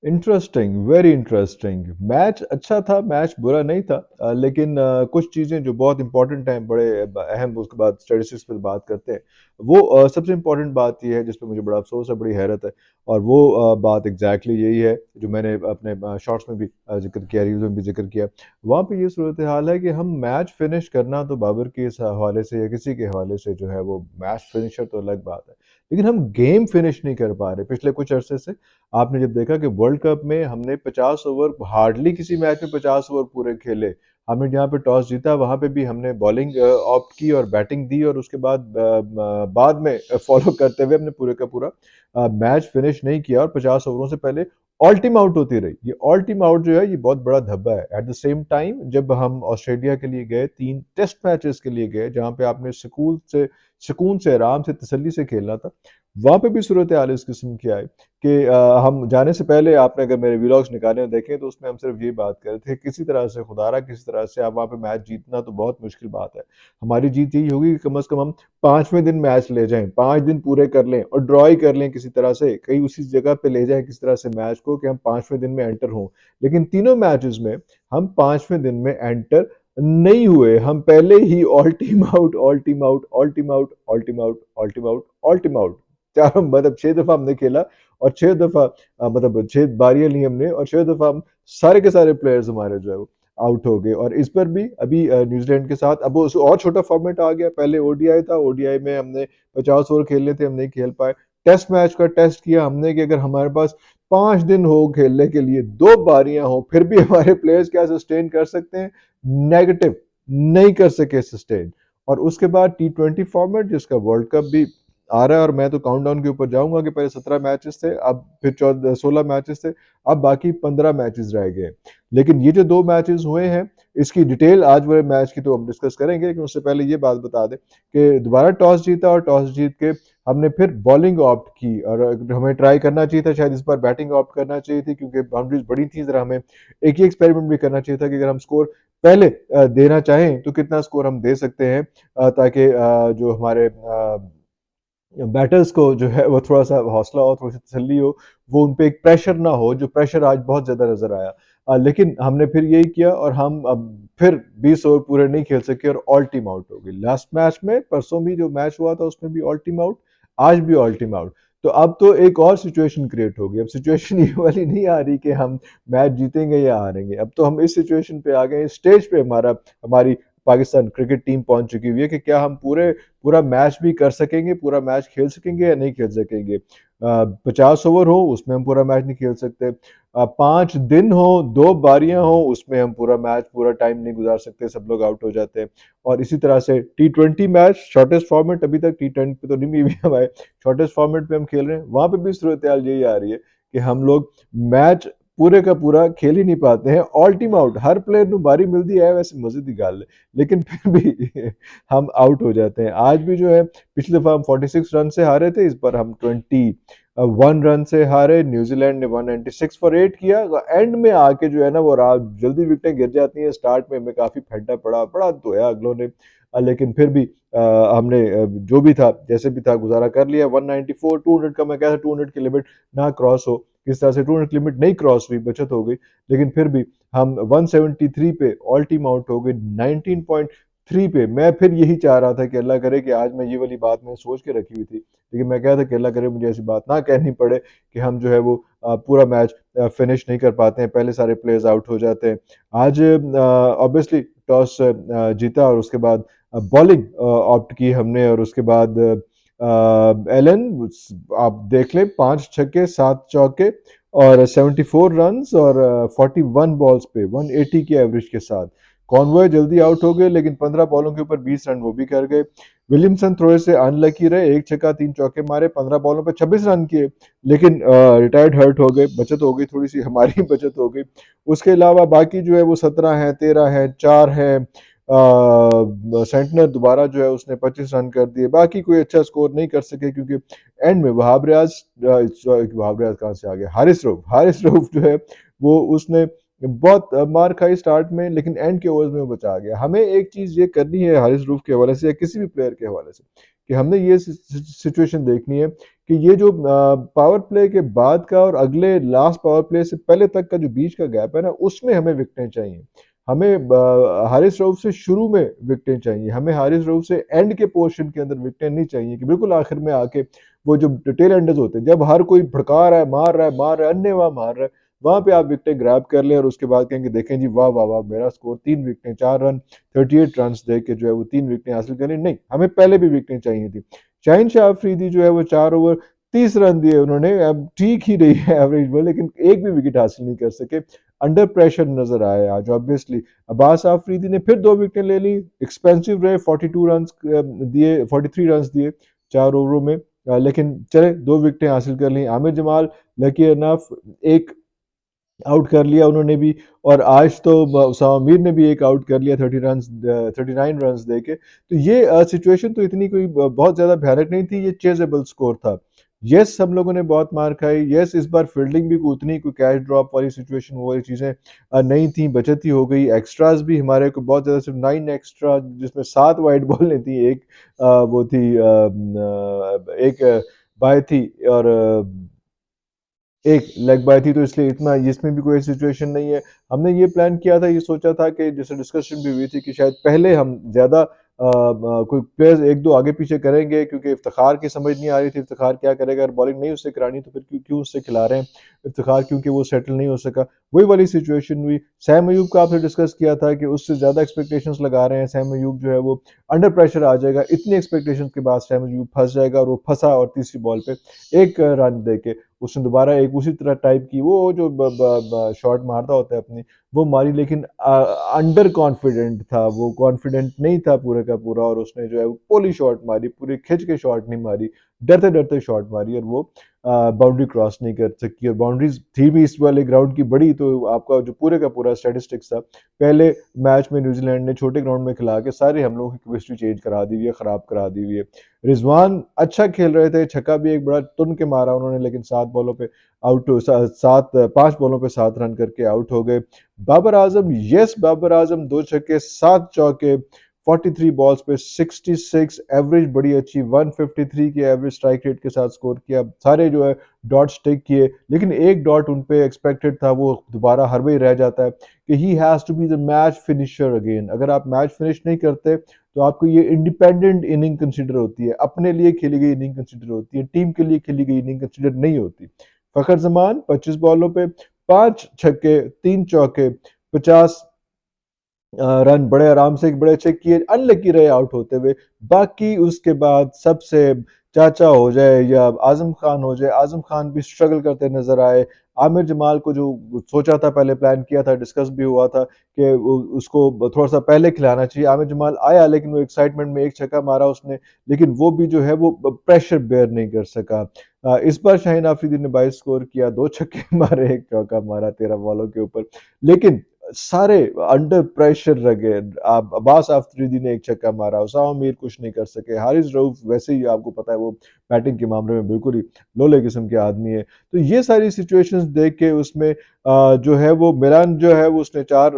Interesting, very interesting. Match अच्छा था, match बुरा नहीं था, लेकिन कुछ चीज़ें जो बहुत इंपॉर्टेंट हैं, बड़े अहम, उसके बाद स्टैटिस्टिक्स पे बात करते हैं। वो सबसे इंपॉर्टेंट बात ये है जिस पे मुझे बड़ा अफसोस है, बड़ी हैरत है, और वो बात एग्जैक्टली यही है जो मैंने अपने शॉर्ट्स में भी जिक्र किया, रील्स में भी जिक्र किया। वहाँ पे ये सूरत हाल है कि हम मैच फिनिश करना तो बाबर के इस हवाले से या किसी के हवाले से जो है वो मैच फिनिशर तो अलग बात है, लेकिन हम गेम फिनिश नहीं कर पा रहे पिछले कुछ अरसे से। आपने जब देखा कि वर्ल्ड कप में हमने 50 ओवर, हार्डली किसी मैच में 50 ओवर पूरे खेले। हमने जहाँ पे टॉस जीता वहाँ पे भी हमने बॉलिंग ऑप्ट की और बैटिंग दी, और उसके बाद बाद में फॉलो करते हुए हमने पूरे का पूरा मैच फिनिश नहीं किया, और 50 ओवरों से पहले ऑल टीम आउट होती रही। ये ऑल टीम आउट जो है ये बहुत बड़ा धब्बा है। एट द सेम टाइम जब हम ऑस्ट्रेलिया के लिए गए, 3 टेस्ट मैचेस के लिए गए जहाँ पे आपने सुकून से आराम से तसल्ली से खेलना था, वहाँ पे भी सूरत हाल इस किस्म की आई कि हम जाने से पहले, आपने अगर मेरे व्लॉग्स निकाले और देखें तो उसमें हम सिर्फ ये बात कर रहे थे, किसी तरह से खुदारा किसी तरह से, अब वहाँ पे मैच जीतना तो बहुत मुश्किल बात है। हमारी जीत यही होगी कि कम से कम हम 5वें दिन मैच ले जाएं, 5 दिन पूरे कर लें और ड्रॉ ही कर लें किसी तरह से, कहीं उसी जगह पे ले जाएं किसी तरह से मैच को कि हम 5वें दिन में एंटर हों। लेकिन तीनों मैचेस में हम 5वें दिन में एंटर नहीं हुए। हम पहले ही all team out, all team out, all team out, all team out, all team out, all team out, चारों, मतलब 6 दफा हमने खेला, और 6 दफा मतलब 6 बारियां ली हमने, और 6 दफा हम सारे के सारे प्लेयर्स हमारे जो है वो आउट हो गए। और इस पर भी अभी न्यूजीलैंड के साथ अब वो और छोटा फॉर्मेट आ गया। पहले ओडीआई था, ओडीआई में हमने 50 ओवर खेलने थे, हम नहीं खेल पाए। टेस्ट मैच का टेस्ट किया हमने कि अगर हमारे पास 5 दिन हो खेलने के लिए, 2 बारियां हो, फिर भी हमारे प्लेयर्स क्या सस्टेन कर सकते हैं? नेगेटिव, नहीं कर सके सस्टेन। और उसके बाद T20 फॉर्मेट जिसका वर्ल्ड कप भी आ रहा है, और मैं तो काउंटडाउन के ऊपर जाऊंगा कि पहले 17 मैचेस थे, अब फिर 16 मैचेस थे, अब बाकी 15 मैचेस रह गए। लेकिन ये जो 2 मैचेस हुए हैं, इसकी डिटेल आज वाले मैच की तो हम डिस्कस करेंगे, लेकिन उससे पहले ये बात बता दें कि दोबारा टॉस जीता, और टॉस जीत के हमने फिर बॉलिंग ऑप्ट की, और हमें ट्राई करना चाहिए था, शायद इस बार बैटिंग ऑप्ट करना चाहिए थी क्योंकि बाउंड्रीज बड़ी थी। जरा हमें एक ही एक्सपेरिमेंट भी करना चाहिए था कि अगर हम स्कोर पहले देना चाहें तो कितना स्कोर हम दे सकते हैं, ताकि जो हमारे बैटर्स को जो है वो थोड़ा-सा हौसला हो, थोड़ी-सी तसल्ली हो, वो उन पे एक प्रेशर ना हो, जो प्रेशर आज बहुत ज़्यादा नज़र आया। लेकिन हमने फिर यही किया, और हम अब फिर 20 ओवर पूरे नहीं खेल सके और ऑल टीम आउट हो गई। लास्ट मैच में, परसों भी जो मैच हुआ था उसमें भी ऑल टीम आउट, आज भी ऑल टीम आउट। तो अब तो एक और सिचुएशन क्रिएट हो गई। अब सिचुएशन ये वाली नहीं आ रही कि हम मैच जीतेंगे या हारेंगे। अब तो हम इस सिचुएशन पे आ गए, इस स्टेज पे हमारी पाकिस्तान क्रिकेट टीम पहुँच चुकी हुई है कि क्या हम पूरा मैच भी कर सकेंगे, पूरा मैच खेल सकेंगे या नहीं खेल सकेंगे। 50 ओवर हो उसमें हम पूरा मैच नहीं खेल सकते। 5 दिन हो, 2 बारियां हो, उसमें हम पूरा मैच, पूरा टाइम नहीं गुजार सकते, सब लोग आउट हो जाते हैं। और इसी तरह से T20 मैच, शॉर्टेस्ट फॉर्मेट, अभी तक T20 पे तो नहीं भी हमारे, शॉर्टेस्ट फॉर्मेट पे हम खेल रहे हैं, वहां पे भी सूरत हाल यही आ रही है कि हम लोग मैच पूरे का पूरा खेल ही नहीं पाते हैं। ऑल टीम आउट, हर प्लेयर ਨੂੰ बारी मिलती है, वैसे मजे की गल है, लेकिन फिर भी हम आउट हो जाते हैं। आज भी जो है, पिछली दफा हम 46 रन से हारे थे, इस बार हम 21 रन से हारे। न्यूजीलैंड ने 196 फॉर 8 किया, एंड में आके जो है ना वो रात जल्दी विकेटें गिर जाती हैं। स्टार्ट में हमें काफी फड्डा पड़ा पड़ा धोया अगलों ने, लेकिन फिर भी हमने जो भी था जैसे भी था गुजारा कर लिया। 194, 200 का मैं कहा था, 200 की लिमिट ना क्रॉस हो, किस तरह से 200 की लिमिट नहीं क्रॉस हुई, बचत हो गई, लेकिन फिर भी हम 173 पे ऑल टीम आउट हो गए। 19.3 पे मैं फिर यही चाह रहा था कि अल्लाह करे कि आज मैं ये वाली बात मैं सोच के रखी हुई थी, लेकिन मैं कहा था कि अल्लाह करे मुझे ऐसी बात ना कहनी पड़े कि हम जो है वो पूरा मैच फिनिश नहीं कर पाते हैं, पहले सारे प्लेयर्स आउट हो जाते हैं। आज ऑब्वियसली टॉस जीता, और उसके बाद बॉलिंग ऑप्ट की हमने, और उसके बाद एलन, आप देख लें, 5 छक्के 7 चौके और 74 रन, और 41 बॉल्स पे 180 की एवरेज के साथ कॉनवॉय जल्दी आउट हो गए, लेकिन 15 बॉलों के ऊपर 20 रन वो भी कर गए। विलियमसन थोड़े से अनलकी रहे, 1 छक्का 3 चौके मारे, 15 बॉलों पर 26 रन किए, लेकिन रिटायर्ड हर्ट हो गए, बचत हो गई, थोड़ी सी हमारी बचत हो गई। उसके अलावा बाकी जो है वो 17 है, 13 है, 4 है। सेंटनर दोबारा जो है उसने 25 रन कर दिए, बाकी कोई अच्छा स्कोर नहीं कर सके क्योंकि एंड में वहाब रियाज कहाँ से आ गया, हारिस रऊफ जो है वो उसने बहुत मार खाई स्टार्ट में, लेकिन एंड के ओवर्स में वो बचा गया। हमें एक चीज ये करनी है हारिस रऊफ के हवाले से या किसी भी प्लेयर के हवाले से, कि हमने ये सिचुएशन देखनी है कि ये जो पावर प्ले के बाद का और अगले लास्ट पावर प्ले से पहले तक का जो बीच का गैप है ना, उसमें हमें विकेटें चाहिए। हमें हारिस रऊफ से शुरू में विकेटें चाहिए, हमें हारिस रऊफ से एंड के पोर्शन के अंदर विकेटें नहीं चाहिए कि बिल्कुल आखिर में आके वो जो टेल एंडर्स होते हैं, जब हर कोई भड़का रहा है, मार रहा है, अन्नेवाह मार रहा है, वहाँ पे आप विकेटें ग्रैब कर लें और उसके बाद कहेंगे देखें जी वाह, वाह, वाह! मेरा स्कोर 3 विकेटें, 4 रन, 38 रन्स दे के जो है वो 3 विकेटें हासिल करी। नहीं, हमें पहले भी विकेटें चाहिए थी। शाहीन शाह अफरीदी जो है वो 4 ओवर 30 रन दिए उन्होंने, अब ठीक ही रही है एवरेज वो, लेकिन एक भी विकेट हासिल नहीं कर सके। अंडर प्रेशर नज़र आए आज ऑब्वियसली। अब्बास आफरीदी ने फिर 2 विकेटें ले ली, एक्सपेंसिव रहे, 42 रन्स दिए, 43 रन्स दिए 4 ओवरों में। लेकिन चले 2 विकेटें हासिल कर ली। आमिर जमाल लकी इनफ एक आउट कर लिया उन्होंने भी, और आज तो उसामा मीर ने भी एक आउट कर लिया 39 रन्स देके। तो ये सिचुएशन तो इतनी कोई बहुत ज़्यादा भयानक नहीं थी, ये चेज़ेबल स्कोर था। यस, हम लोगों ने बहुत मार खाई, यस इस बार फील्डिंग भी उतनी कोई कैच ड्रॉप वाली सिचुएशन वो वाली चीज़ें नहीं थी, बचत ही हो गई। एक्स्ट्राज़ भी हमारे को बहुत ज़्यादा, सिर्फ 9 एक्स्ट्रा जिसमें 7 वाइड बॉल नहीं थी, एक वो थी एक बाय थी और एक लेग बाय थी, तो इसलिए इतना इसमें भी कोई सिचुएशन नहीं है। हमने ये प्लान किया था, ये सोचा था कि जैसे डिस्कशन भी हुई थी कि शायद पहले हम ज़्यादा कोई प्लेयर्स 1-2 आगे पीछे करेंगे, क्योंकि इफ्तिखार की समझ नहीं आ रही थी, इफ्तिखार क्या करेगा, अगर बॉलिंग नहीं उससे करानी तो फिर क्यों क्यों उससे खिला रहे हैं इफ्तिखार, क्योंकि वो सेटल नहीं हो सका। वही वाली सिचुएशन हुई। सैम अयूब का आपने डिस्कस किया था कि उससे ज़्यादा एक्सपेक्टेशंस लगा रहे हैं, सैम अयूब जो है वो अंडर प्रेशर आ जाएगा, इतनी एक्सपेक्टेशंस के बाद सैम अयूब फँस जाएगा, और वो फँसा और तीसरी बॉल पे 1 रन देके उसने दोबारा एक उसी तरह टाइप की वो जो शॉट मारता होता है अपनी, वो मारी, लेकिन अंडर कॉन्फिडेंट था, वो कॉन्फिडेंट नहीं था पूरे का पूरा, और उसने जो है वो पोली शॉट मारी, पूरी खिंच के शॉट नहीं मारी, डरते डरते शॉट मारी, और वो बाउंड्री क्रॉस नहीं कर सकी, और बाउंड्रीज थी भी इस वाले ग्राउंड की बड़ी, तो आपका जो पूरे का पूरा स्टैटिस्टिक्स था, पहले मैच में न्यूजीलैंड ने छोटे ग्राउंड में खिला के सारे हम लोगों की केमिस्ट्री चेंज करा दी हुई है, खराब करा दी हुई है। रिजवान अच्छा खेल रहे थे, छक्का भी एक बड़ा तुन के मारा उन्होंने, लेकिन 7 बॉलों पे आउट, 5 बॉलों पे 7 रन करके आउट हो गए। बाबर आजम, यस बाबर आजम 2 छक्के 7 चौके, 43 बॉल्स पे 66, एवरेज बड़ी अच्छी, 153 की एवरेज स्ट्राइक रेट के साथ स्कोर किया। सारे जो है डॉट्स टिक किए, लेकिन एक डॉट उन पे एक्सपेक्टेड था, वो दोबारा हर वही रह जाता है कि he has to be the match finisher again. अगर आप मैच फिनिश नहीं करते तो आपको ये इंडिपेंडेंट इनिंग कंसिडर होती है, अपने लिए खेली गई इनिंग कंसिडर होती है, टीम के लिए खेली गई इनिंग कंसिडर नहीं होती। फ़खर जमान 25 बॉलों पे 5 छक्के 3 चौके 50 रन बड़े आराम से बड़े अच्छे किए, अनलकी रहे आउट होते हुए। बाकी उसके बाद सबसे चाचा हो जाए या आज़म खान हो जाए, आज़म खान भी स्ट्रगल करते नज़र आए। आमिर जमाल को जो सोचा था, पहले प्लान किया था, डिस्कस भी हुआ था कि उसको थोड़ा-सा पहले खिलाना चाहिए। आमिर जमाल आया, लेकिन वो एक्साइटमेंट में एक छक्का मारा उसने, लेकिन वो भी जो है वो प्रेशर बेयर नहीं कर सका। इस बार शाहीन आफरीदी ने 22 स्कोर किया, 2 छक्के मारे, 1 चौका मारा 13 बॉलों के ऊपर। लेकिन सारे अंडर प्रेशर रहे। अब्बास आफरीदी ने एक छक्का मारा, उसामा मीर कुछ नहीं कर सके, हारिस रऊफ वैसे ही आपको पता है वो बैटिंग के मामले में बिल्कुल ही लोले किस्म के आदमी है। तो ये सारी सिचुएशंस देख के उसमें जो है वो मिरान जो है वो उसने 4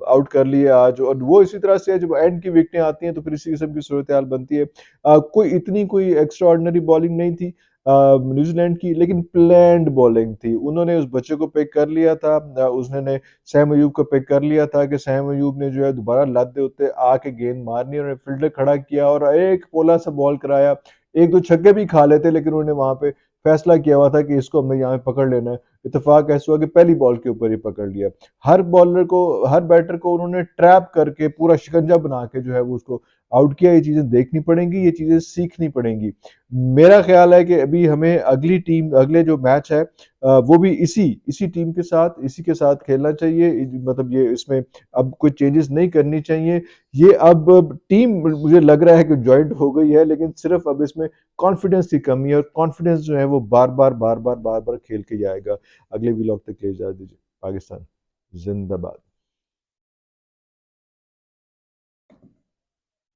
आउट कर लिए आज, और वो इसी तरह से जब एंड की विकेटें आती हैं तो फिर इसी किस्म की सूरत हाल बनती है। कोई इतनी कोई एक्स्ट्रा ऑर्डिनरी बॉलिंग नहीं थी न्यूजीलैंड की, लेकिन प्लान्ड बॉलिंग थी। उन्होंने उस बच्चे को पिक कर लिया था, उसने सैम अयूब को पिक कर लिया था कि सैम अयूब ने जो है दोबारा लात दे उत्ते आके गेंद मारनी, उन्होंने फील्डर खड़ा किया और एक पोला सा बॉल कराया। 1-2 छक्के भी खा लेते, लेकिन उन्होंने वहाँ पे फैसला किया हुआ था कि इसको हमने यहाँ पे पकड़ लेना है। इत्तेफाक ऐसा हुआ कि पहली बॉल के ऊपर ही पकड़ लिया। हर बॉलर को, हर बैटर को उन्होंने ट्रैप करके पूरा शिकंजा बना के जो है वो उसको आउट किया। ये चीज़ें देखनी पड़ेंगी, ये चीज़ें सीखनी पड़ेंगी। मेरा ख्याल है कि अभी हमें अगली टीम, अगले जो मैच है वो भी इसी इसी टीम के साथ, इसी के साथ खेलना चाहिए। मतलब ये इसमें अब कोई चेंजेस नहीं करनी चाहिए। ये अब टीम मुझे लग रहा है कि जॉइंट हो गई है, लेकिन सिर्फ अब इसमें कॉन्फिडेंस की कमी है, और कॉन्फिडेंस जो है वो बार बार खेल के ही आएगा। अगले व्लॉग तक के लिए इजाज़त दीजिए। पाकिस्तान जिंदाबाद।